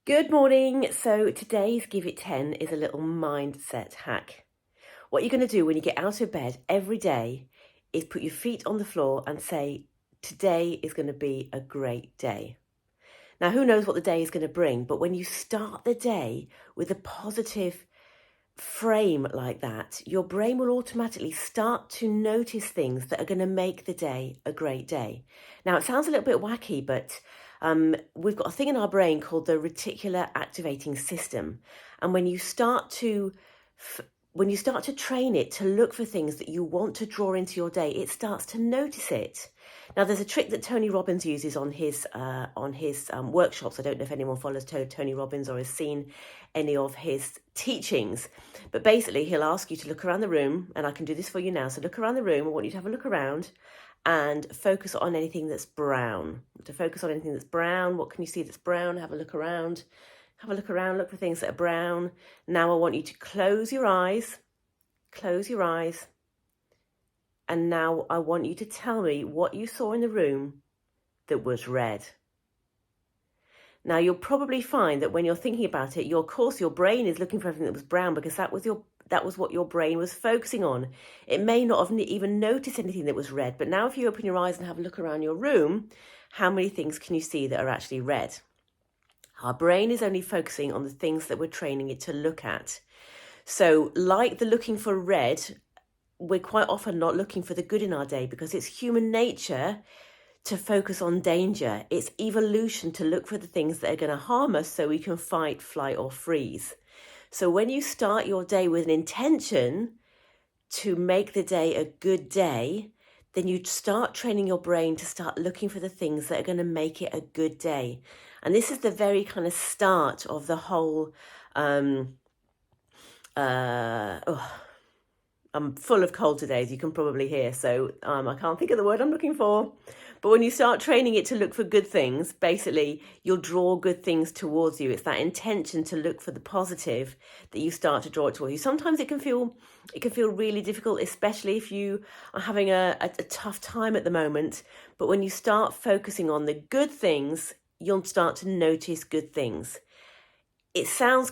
Good morning. So today's Give It 10 is a little mindset hack. What you're going to do when you get out of bed every day is put your feet on the floor and say, today is going to be a great day. Now, who knows what the day is going to bring, but when you start the day with a positive frame like that, your brain will automatically start to notice things that are going to make the day a great day. Now, it sounds a little bit wacky, but we've got a thing in our brain called the reticular activating system. And when you start to train it to look for things that you want to draw into your day, it starts to notice it. Now, there's a trick that Tony Robbins uses on his workshops. I don't know if anyone follows Tony Robbins or has seen any of his teachings, but basically he'll ask you to look around the room, and I can do this for you now. So look around the room. I want you to have a look around and focus on anything that's brown. To focus on anything that's brown. What can you see that's brown? Have a look around. Have a look around, look for things that are brown. Now I want you to close your eyes. Close your eyes. And now I want you to tell me what you saw in the room that was red. Now you'll probably find that when you're thinking about it, your brain is looking for everything that was brown because that was what your brain was focusing on. It may not have even noticed anything that was red, but now if you open your eyes and have a look around your room, how many things can you see that are actually red? Our brain is only focusing on the things that we're training it to look at. So like the looking for red, we're quite often not looking for the good in our day because it's human nature to focus on danger. It's evolution to look for the things that are going to harm us so we can fight, flight, or freeze. So when you start your day with an intention to make the day a good day, then you start training your brain to start looking for the things that are going to make it a good day. And this is the very kind of start of the whole, I'm full of cold today, as you can probably hear, so I can't think of the word I'm looking for. But when you start training it to look for good things, basically you'll draw good things towards you. It's that intention to look for the positive that you start to draw it towards you. Sometimes it can feel really difficult, especially if you are having a tough time at the moment. But when you start focusing on the good things, you'll start to notice good things. It sounds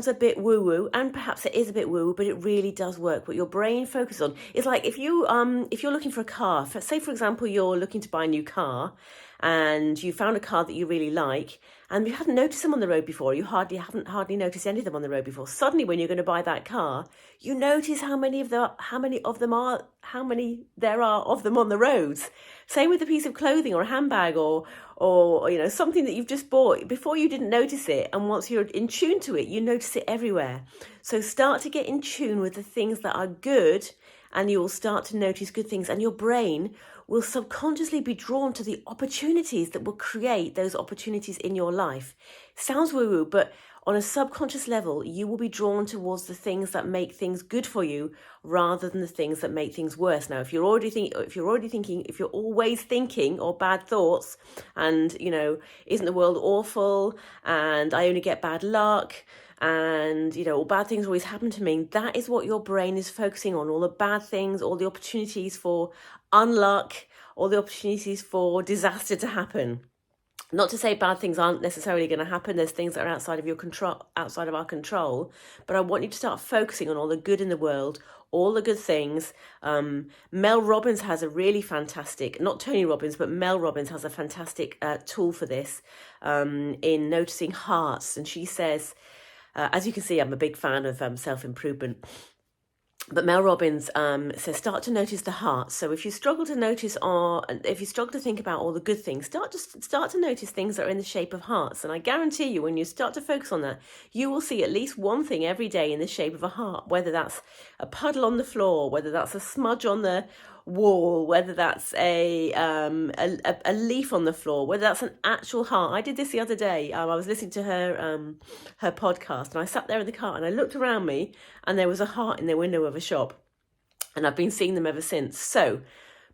a bit woo-woo, and perhaps it is a bit woo-woo, but it really does work. What your brain focuses on is like if you're looking for a car. Say, for example, you're looking to buy a new car, and you found a car that you really like, and you hadn't noticed them on the road before. You haven't noticed any of them on the road before. Suddenly, when you're going to buy that car, you notice how many there are of them on the roads. Same with a piece of clothing or a handbag or something that you've just bought. Before you didn't notice it, and once you're in tune to it, you notice it everywhere. So start to get in tune with the things that are good, and you will start to notice good things, and your brain will subconsciously be drawn to the opportunities that will create those opportunities in your life. Sounds woo-woo, but on a subconscious level, you will be drawn towards the things that make things good for you rather than the things that make things worse. Now, if you're always thinking or bad thoughts and, isn't the world awful and I only get bad luck and, all bad things always happen to me, that is what your brain is focusing on. All the bad things, all the opportunities for unluck, all the opportunities for disaster to happen. Not to say bad things aren't necessarily going to happen. There's things that are outside of our control. But I want you to start focusing on all the good in the world, all the good things. Mel Robbins has a really fantastic, not Tony Robbins, but Mel Robbins has a fantastic tool for this in noticing hearts. And she says, as you can see, I'm a big fan of self-improvement. But Mel Robbins says, start to notice the heart. So if you struggle to notice, or if you struggle to think about all the good things, start to notice things that are in the shape of hearts. And I guarantee you, when you start to focus on that, you will see at least one thing every day in the shape of a heart, whether that's a puddle on the floor, whether that's a smudge on the wall, whether that's a leaf on the floor, whether that's an actual heart. I did this the other day. I was listening to her podcast, and I sat there in the car and I looked around me, and there was a heart in the window of a shop, and I've been seeing them ever since. So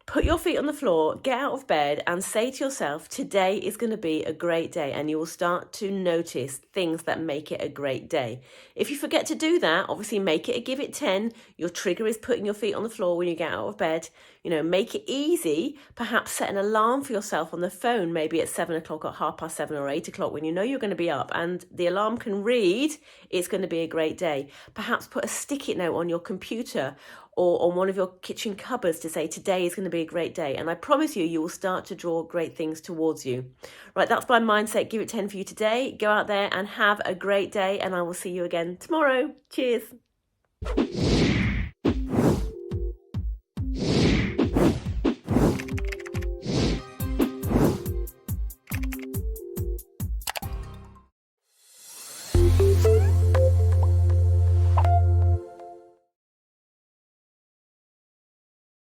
put your feet on the floor, get out of bed, and say to yourself, today is going to be a great day, and you will start to notice things that make it a great day. If you forget to do that, obviously make it a Give It 10. Your trigger is putting your feet on the floor when you get out of bed. Make it easy. Perhaps set an alarm for yourself on the phone, maybe at 7 o'clock or 7:30 or 8 o'clock when you know you're going to be up and the alarm can read, it's going to be a great day. Perhaps put a sticky note on your computer or on one of your kitchen cupboards to say today is going to be a great day. And I promise you, you will start to draw great things towards you. Right, that's my mindset. Give it 10 for you today. Go out there and have a great day, and I will see you again tomorrow. Cheers.